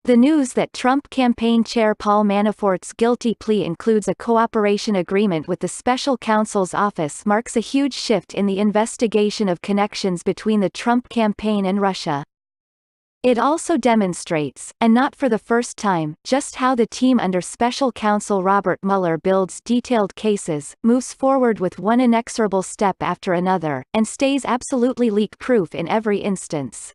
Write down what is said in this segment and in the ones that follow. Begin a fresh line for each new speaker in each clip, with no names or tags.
The news that Trump campaign chair Paul Manafort's guilty plea includes a cooperation agreement with the Special Counsel's office marks a huge shift in the investigation of connections between the Trump campaign and Russia. It also demonstrates, and not for the first time, just how the team under Special Counsel Robert Mueller builds detailed cases, moves forward with one inexorable step after another, and stays absolutely leak-proof in every instance.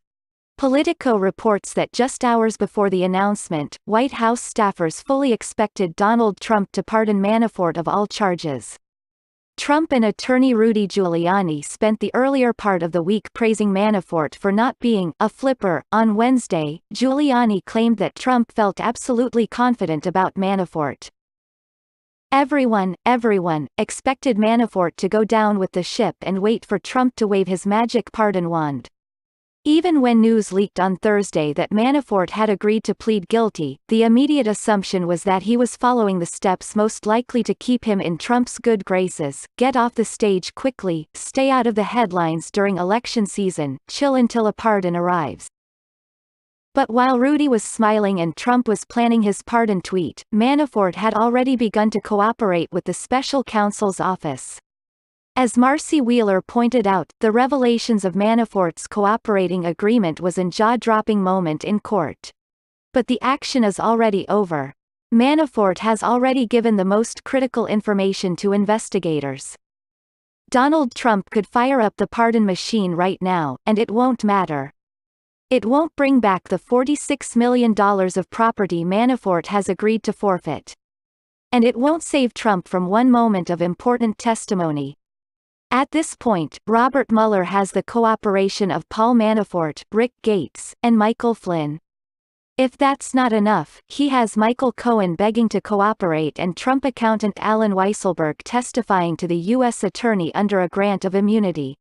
Politico reports that just hours before the announcement, White House staffers fully expected Donald Trump to pardon Manafort of all charges. Trump and attorney Rudy Giuliani spent the earlier part of the week praising Manafort for not being a flipper. On Wednesday, Giuliani claimed that Trump felt absolutely confident about Manafort. Everyone expected Manafort to go down with the ship and wait for Trump to wave his magic pardon wand. Even when news leaked on Thursday that Manafort had agreed to plead guilty, the immediate assumption was that he was following the steps most likely to keep him in Trump's good graces: get off the stage quickly, stay out of the headlines during election season, chill until a pardon arrives. But while Rudy was smiling and Trump was planning his pardon tweet, Manafort had already begun to cooperate with the Special Counsel's office. As Marcy Wheeler pointed out, the revelations of Manafort's cooperating agreement was a jaw-dropping moment in court. But the action is already over. Manafort has already given the most critical information to investigators. Donald Trump could fire up the pardon machine right now, and it won't matter. It won't bring back the $46 million of property Manafort has agreed to forfeit. And it won't save Trump from one moment of important testimony. At this point, Robert Mueller has the cooperation of Paul Manafort, Rick Gates, and Michael Flynn. If that's not enough, he has Michael Cohen begging to cooperate and Trump accountant Alan Weisselberg testifying to the U.S. attorney under a grant of immunity.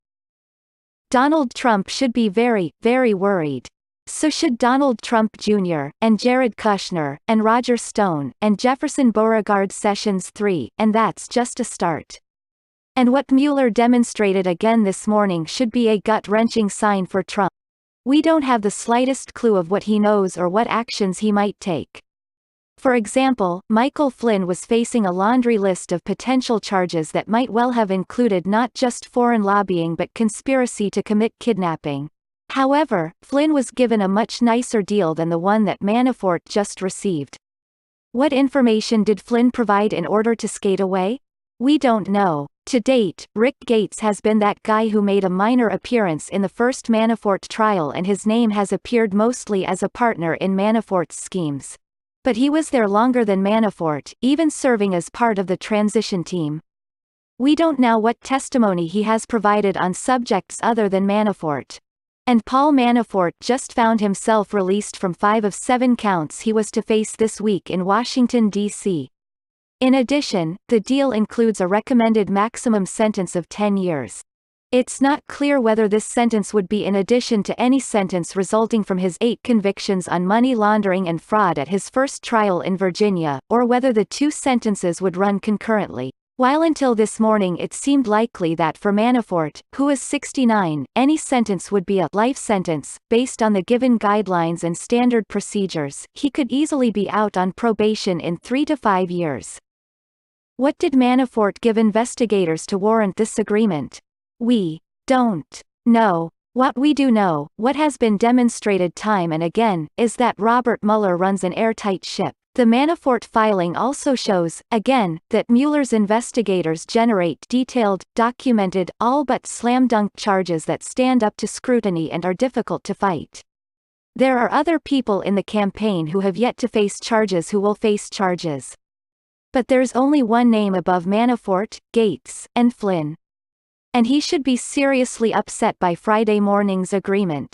Donald Trump should be very, very worried. So should Donald Trump Jr., and Jared Kushner, and Roger Stone, and Jefferson Beauregard Sessions III, and that's just a start. And what Mueller demonstrated again this morning should be a gut-wrenching sign for Trump. We don't have the slightest clue of what he knows or what actions he might take. For example, Michael Flynn was facing a laundry list of potential charges that might well have included not just foreign lobbying but conspiracy to commit kidnapping. However, Flynn was given a much nicer deal than the one that Manafort just received. What information did Flynn provide in order to skate away? We don't know. To date, Rick Gates has been that guy who made a minor appearance in the first Manafort trial and his name has appeared mostly as a partner in Manafort's schemes. But he was there longer than Manafort, even serving as part of the transition team. We don't know what testimony he has provided on subjects other than Manafort. And Paul Manafort just found himself released from 5 of 7 counts he was to face this week in Washington, D.C. In addition, the deal includes a recommended maximum sentence of 10 years. It's not clear whether this sentence would be in addition to any sentence resulting from his 8 convictions on money laundering and fraud at his first trial in Virginia, or whether the 2 sentences would run concurrently. While until this morning it seemed likely that for Manafort, who is 69, any sentence would be a life sentence, based on the given guidelines and standard procedures, he could easily be out on probation in 3 to 5 years. What did Manafort give investigators to warrant this agreement? We don't know. What we do know, what has been demonstrated time and again, is that Robert Mueller runs an airtight ship. The Manafort filing also shows, again, that Mueller's investigators generate detailed, documented, all but slam-dunk charges that stand up to scrutiny and are difficult to fight. There are other people in the campaign who have yet to face charges who will face charges. But there's only one name above Manafort, Gates, and Flynn. And he should be seriously upset by Friday morning's agreement.